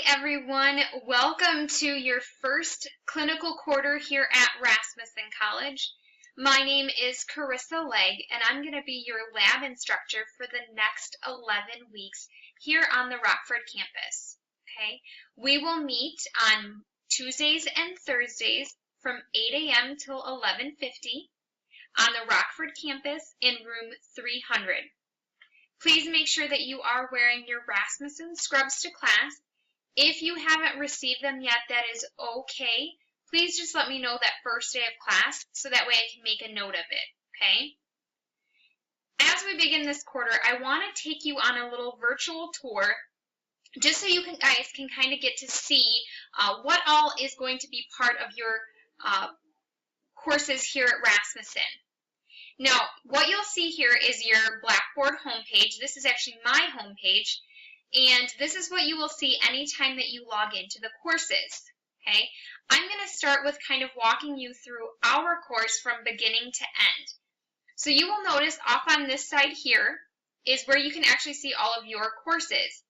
everyone. Welcome to your first clinical quarter here at Rasmussen College. My name is Carissa Legg, and I'm going to be your lab instructor for the next 11 weeks here on the Rockford campus. Okay, we will meet on Tuesdays and Thursdays from 8 a.m. till 11:50 on the Rockford campus in room 300. Please make sure that you are wearing your Rasmussen scrubs to class. If you haven't received them yet, that is okay. Please just let me know that first day of class so that way I can make a note of it, okay? As we begin this quarter, I want to take you on a little virtual tour just so you guys can kind of get to see what all is going to be part of your courses here at Rasmussen. Now, what you'll see here is your Blackboard homepage. This is actually my homepage, and this is what you will see anytime that you log into the courses, okay? I'm going to start with kind of walking you through our course from beginning to end. So you will notice off on this side here is where you can actually see all of your courses.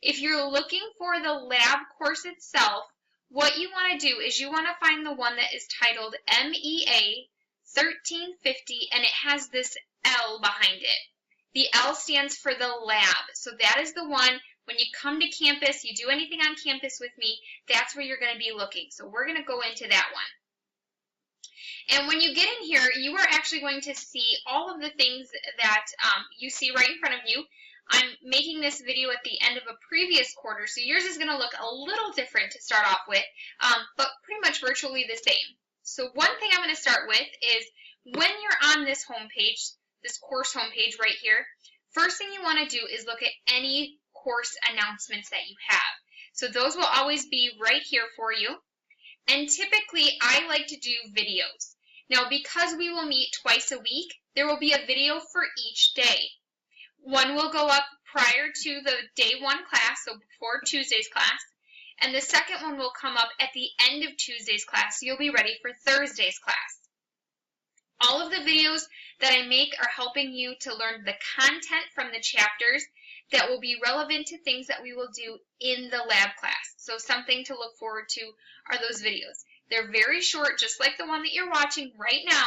If you're looking for the lab course itself, what you want to do is you want to find the one that is titled MEA 1350, and it has this L behind it. The L stands for the lab. So that is the one, when you come to campus, you do anything on campus with me, that's where you're going to be looking. So we're going to go into that one. And when you get in here, you are actually going to see all of the things that you see right in front of you. I'm making this video at the end of a previous quarter, so yours is going to look a little different to start off with, but pretty much virtually the same. So one thing I'm going to start with is when you're on this homepage, this course homepage right here, first thing you want to do is look at any course announcements that you have. So those will always be right here for you. And typically I like to do videos. Now because we will meet twice a week, there will be a video for each day. One will go up prior to the day one class, so before Tuesday's class, and the second one will come up at the end of Tuesday's class, so you'll be ready for Thursday's class. All of the videos that I make are helping you to learn the content from the chapters that will be relevant to things that we will do in the lab class. So something to look forward to are those videos. They're very short, just like the one that you're watching right now,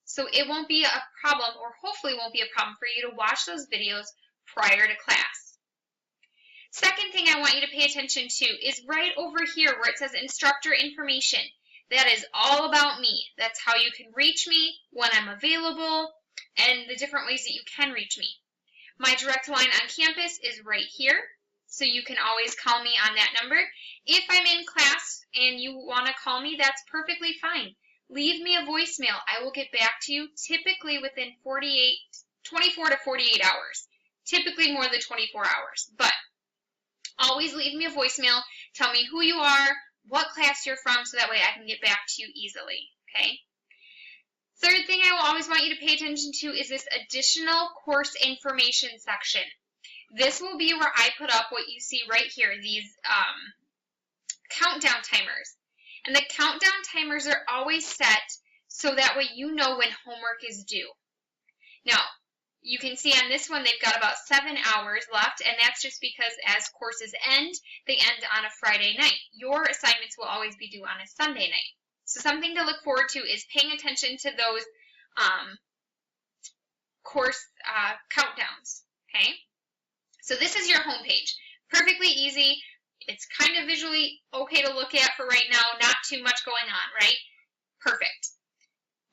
so it won't be a problem, or hopefully won't be a problem for you to watch those videos prior to class. Second thing I want you to pay attention to is right over here where it says instructor information. That is all about me. That's how you can reach me, when I'm available, and the different ways that you can reach me. My direct line on campus is right here, so you can always call me on that number. If I'm in class and you want to call me, that's perfectly fine. Leave me a voicemail. I will get back to you typically within 24 to 48 hours. Typically more than 24 hours, but always leave me a voicemail. Tell me who you are, what class you're from, so that way I can get back to you easily, okay? Third thing I will always want you to pay attention to is this additional course information section. This will be where I put up what you see right here, these countdown timers. And the countdown timers are always set so that way you know when homework is due. Now, you can see on this one they've got about 7 hours left, and that's just because as courses end, they end on a Friday night. Your assignments will always be due on a Sunday night. So something to look forward to is paying attention to those course countdowns, okay? So this is your homepage. Perfectly easy. It's kind of visually okay to look at for right now, not too much going on, right? Perfect.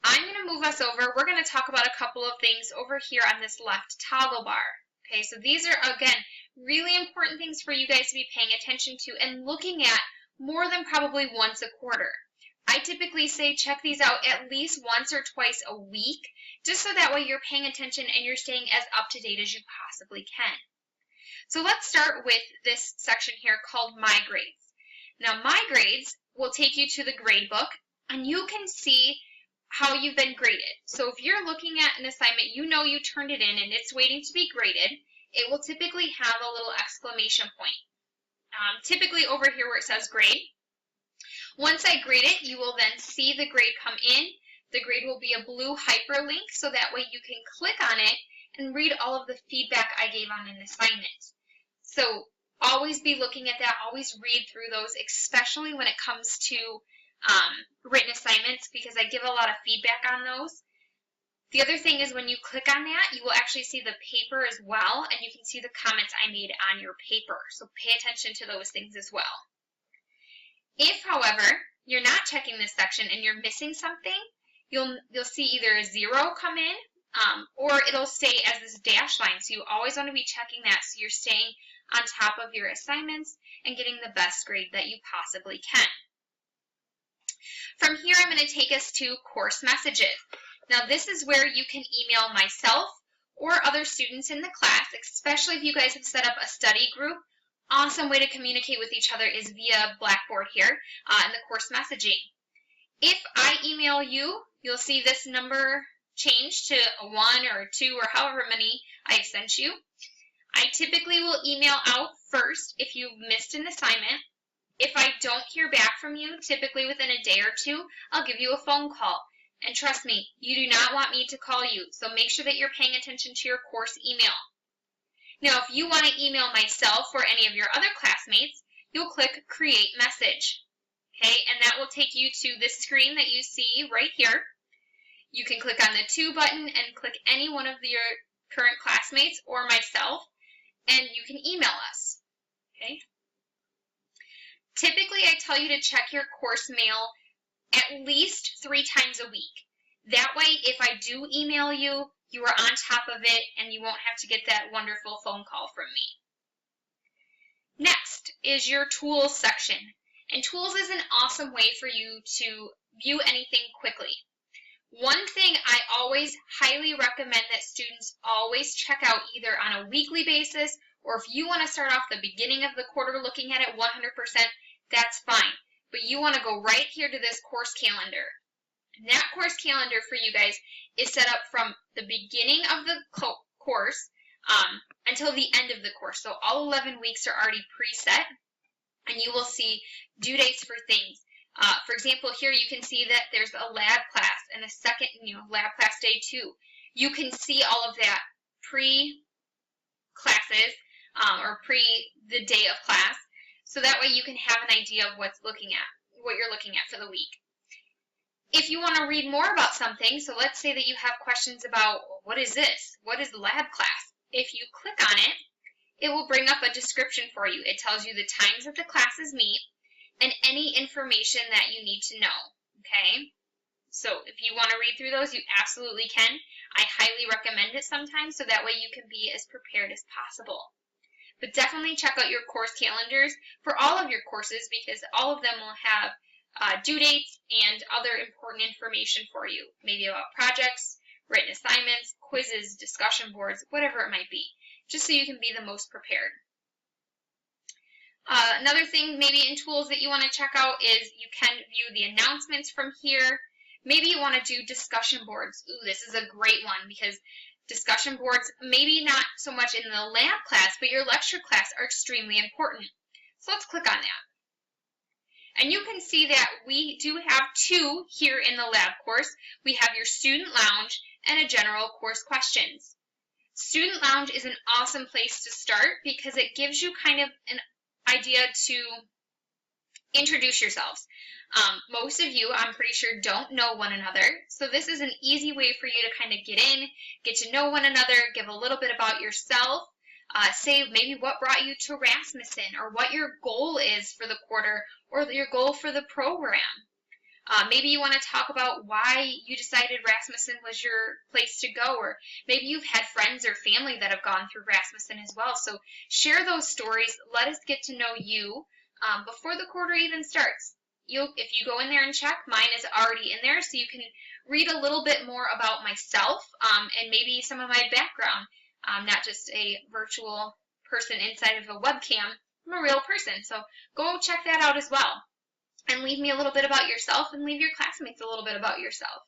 I'm going to move us over. We're going to talk about a couple of things over here on this left toggle bar. Okay, so these are, again, really important things for you guys to be paying attention to and looking at more than probably once a quarter. I typically say check these out at least once or twice a week, just so that way you're paying attention and you're staying as up to date as you possibly can. So let's start with this section here called My Grades. Now, My Grades will take you to the grade book, and you can see how you've been graded. So if you're looking at an assignment, you know you turned it in and it's waiting to be graded, it will typically have a little exclamation point. Typically over here where it says grade. Once I grade it, you will then see the grade come in. The grade will be a blue hyperlink, so that way you can click on it and read all of the feedback I gave on an assignment. So always be looking at that, always read through those, especially when it comes to written assignments, because I give a lot of feedback on those. The other thing is when you click on that, you will actually see the paper as well, and you can see the comments I made on your paper. So pay attention to those things as well. If, however, you're not checking this section and you're missing something, you'll see either a 0 come in, or it'll stay as this dash line. So you always want to be checking that so you're staying on top of your assignments and getting the best grade that you possibly can. From here, I'm going to take us to course messages. Now, this is where you can email myself or other students in the class, especially if you guys have set up a study group. Awesome way to communicate with each other is via Blackboard here in the course messaging. If I email you, you'll see this number change to a 1 or 2 or however many I've sent you. I typically will email out first if you've missed an assignment. If I don't hear back from you, typically within a day or two, I'll give you a phone call. And trust me, you do not want me to call you, so make sure that you're paying attention to your course email. Now, if you want to email myself or any of your other classmates, you'll click Create Message. Okay, and that will take you to this screen that you see right here. You can click on the To button and click any one of your current classmates or myself, and you can email us. Okay. Typically, I tell you to check your course mail at least 3 times a week. That way, if I do email you, you are on top of it and you won't have to get that wonderful phone call from me. Next is your Tools section. And Tools is an awesome way for you to view anything quickly. One thing I always highly recommend that students always check out either on a weekly basis, or if you want to start off the beginning of the quarter looking at it 100%, that's fine. But you want to go right here to this course calendar. And that course calendar for you guys is set up from the beginning of the course until the end of the course. So all 11 weeks are already preset, and you will see due dates for things. For example, here you can see that there's a lab class and a second, lab class day 2. You can see all of that pre-classes or pre the day of class, so that way you can have an idea of what you're looking at for the week. If you want to read more about something, so let's say that you have questions about, what is this? What is lab class? If you click on it, it will bring up a description for you. It tells you the times that the classes meet and any information that you need to know, okay? So if you want to read through those, you absolutely can. I highly recommend it sometimes, so that way you can be as prepared as possible. But definitely check out your course calendars for all of your courses, because all of them will have due dates and other important information for you, maybe about projects, written assignments, quizzes, discussion boards, whatever it might be, just so you can be the most prepared. Another thing maybe in Tools that you want to check out is you can view the announcements from here. Maybe you want to do discussion boards. Ooh, this is a great one, because discussion boards, maybe not so much in the lab class, but your lecture class are extremely important. So let's click on that. And you can see that we do have 2 here in the lab course. We have your student lounge and a general course questions. Student lounge is an awesome place to start because it gives you kind of an idea to introduce yourselves. Most of you, I'm pretty sure, don't know one another, so this is an easy way for you to kind of get to know one another, give a little bit about yourself, say maybe what brought you to Rasmussen, or what your goal is for the quarter, or your goal for the program. Maybe you want to talk about why you decided Rasmussen was your place to go, or maybe you've had friends or family that have gone through Rasmussen as well. So share those stories. Let us get to know you before the quarter even starts. If you go in there and check, mine is already in there, so you can read a little bit more about myself and maybe some of my background. I'm not just a virtual person inside of a webcam. I'm a real person, so go check that out as well. And leave me a little bit about yourself, and leave your classmates a little bit about yourself.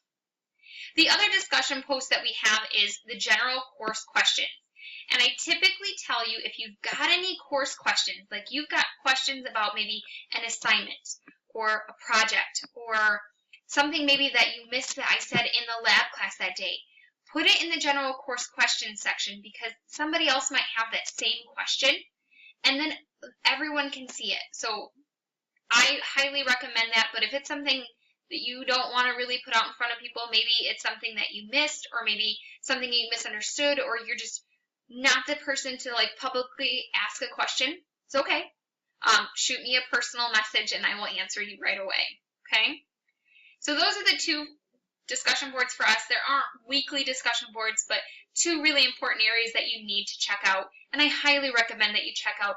The other discussion post that we have is the general course questions. And I typically tell you, if you've got any course questions, like you've got questions about maybe an assignment or a project or something maybe that you missed that I said in the lab class that day, put it in the general course questions section, because somebody else might have that same question. And then everyone can see it. So I highly recommend that, but if it's something that you don't want to really put out in front of people, maybe it's something that you missed, or maybe something you misunderstood, or you're just not the person to like publicly ask a question, it's okay. Shoot me a personal message and I will answer you right away, okay? So those are the two discussion boards for us. There aren't weekly discussion boards, but two really important areas that you need to check out, and I highly recommend that you check out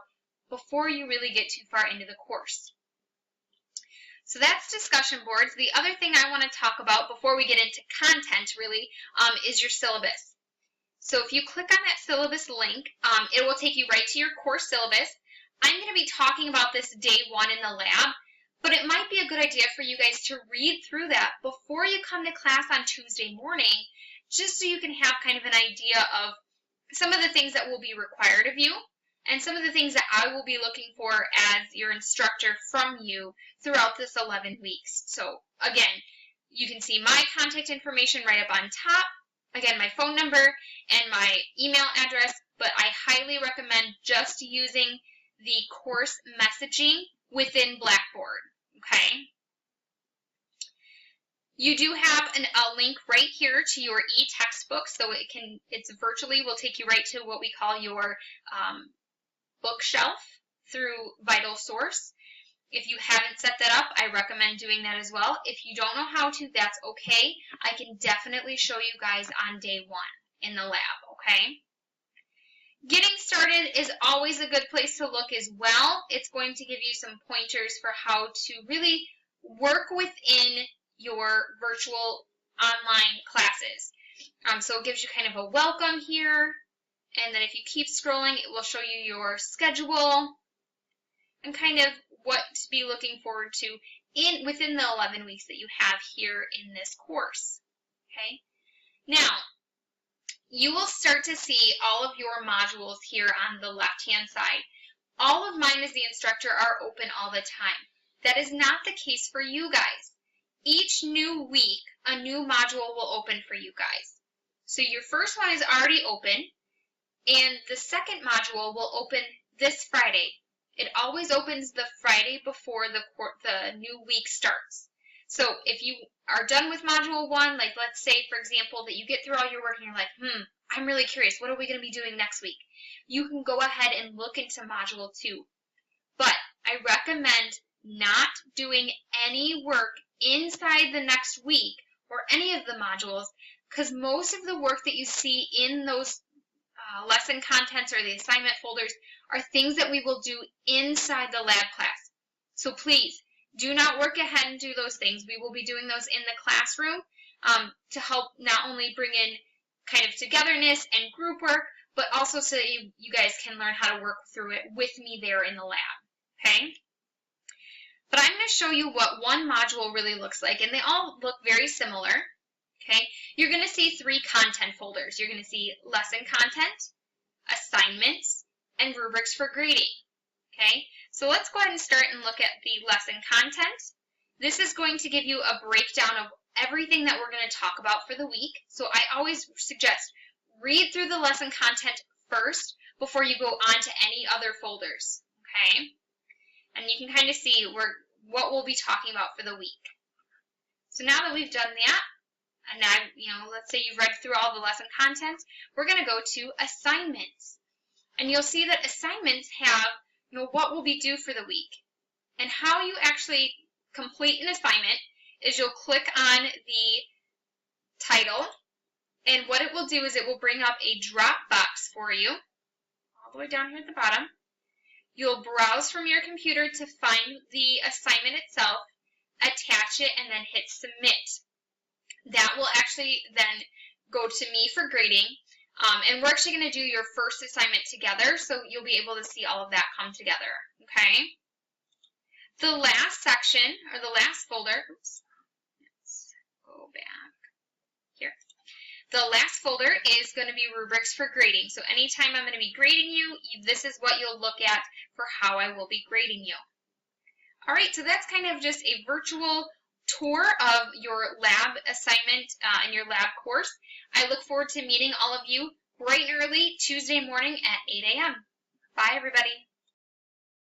before you really get too far into the course. So that's discussion boards. The other thing I want to talk about before we get into content really is your syllabus. So if you click on that syllabus link, it will take you right to your course syllabus. I'm going to be talking about this day one in the lab, but it might be a good idea for you guys to read through that before you come to class on Tuesday morning, just so you can have kind of an idea of some of the things that will be required of you and some of the things that I will be looking for as your instructor from you throughout this 11 weeks. So again, you can see my contact information right up on top. Again, my phone number and my email address, but I highly recommend just using the course messaging within Blackboard, okay? You do have a link right here to your e-textbook, so it's virtually will take you right to what we call your bookshelf through VitalSource. If you haven't set that up, I recommend doing that as well. If you don't know how to, that's okay. I can definitely show you guys on day one in the lab, okay? Getting started is always a good place to look as well. It's going to give you some pointers for how to really work within your virtual online classes. So it gives you kind of a welcome here, and then if you keep scrolling, it will show you your schedule and kind of what to be looking forward to within the 11 weeks that you have here in this course, okay? Now, you will start to see all of your modules here on the left-hand side. All of mine as the instructor are open all the time. That is not the case for you guys. Each new week, a new module will open for you guys. So your first one is already open, and the second module will open this Friday. It always opens the Friday before the new week starts. So if you are done with module one, like let's say, for example, that you get through all your work and you're like, I'm really curious, what are we going to be doing next week? You can go ahead and look into module 2. But I recommend not doing any work inside the next week or any of the modules, because most of the work that you see in those lesson contents or the assignment folders are things that we will do inside the lab class. So please, do not work ahead and do those things. We will be doing those in the classroom to help not only bring in kind of togetherness and group work, but also so that you guys can learn how to work through it with me there in the lab, okay? But I'm going to show you what one module really looks like, and they all look very similar, okay? You're going to see 3 content folders. You're going to see lesson content, assignments, and rubrics for grading, okay? So let's go ahead and start and look at the lesson content. This is going to give you a breakdown of everything that we're going to talk about for the week. So I always suggest read through the lesson content first before you go on to any other folders, okay? And you can kind of see what we'll be talking about for the week. So now that we've done that, and now, let's say you've read through all the lesson content, we're going to go to assignments. And you'll see that assignments have, what will be due for the week. And how you actually complete an assignment is you'll click on the title, and what it will do is it will bring up a drop box for you, all the way down here at the bottom. You'll browse from your computer to find the assignment itself, attach it, and then hit submit. That will actually then go to me for grading, and we're actually going to do your first assignment together, so you'll be able to see all of that come together, okay? The last section, or the last folder, oops, let's go back here. The last folder is going to be rubrics for grading. So anytime I'm going to be grading you, this is what you'll look at for how I will be grading you. All right, so that's kind of just a virtual tour of your lab assignment and your lab course. I look forward to meeting all of you bright and early Tuesday morning at 8 a.m. Bye, everybody.